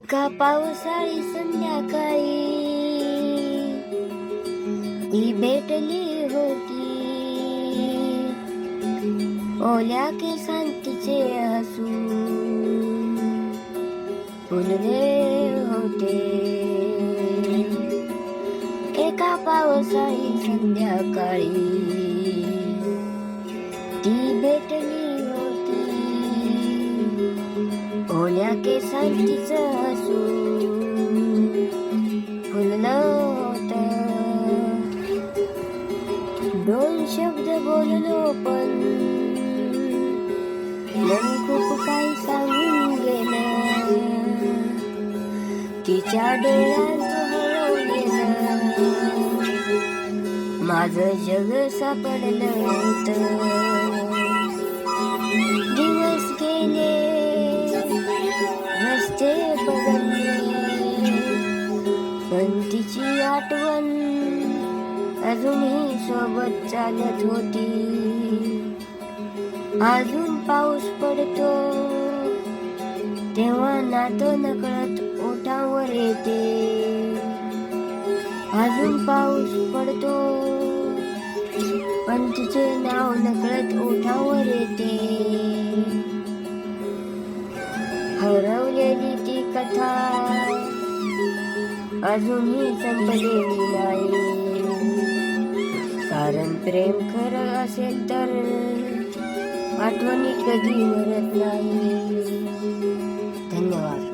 एका पावसाळी संध्याकाळी ती भेटली होती. ओल्या केसांचे हसू फुलले होते. एका पावसाळी संध्याकाळी ती भेटली होती. ओल्या केसांचं हसू फुललं होतं. दोन शब्द बोललो पण मन खूप काही सांगून गेलं. तिच्या डोळ्यात हरवलेलं माझं जग सापडलं होतं. दिवस गेले, रस्ते बदलले, पण तिची आठवण अजूनही सोबत चालत होती. अजून पाऊस पडतो तेव्हा नातं नकळत ओठावर येते. अजून पाऊस पडतो पण तिचे नाव नकळत ओठावर येते. हरवलेली ती कथा अजूनही संपलेली नाही. कारण प्रेम खरं असेल तर आठवणी कधी मरत नाही. धन्यवाद.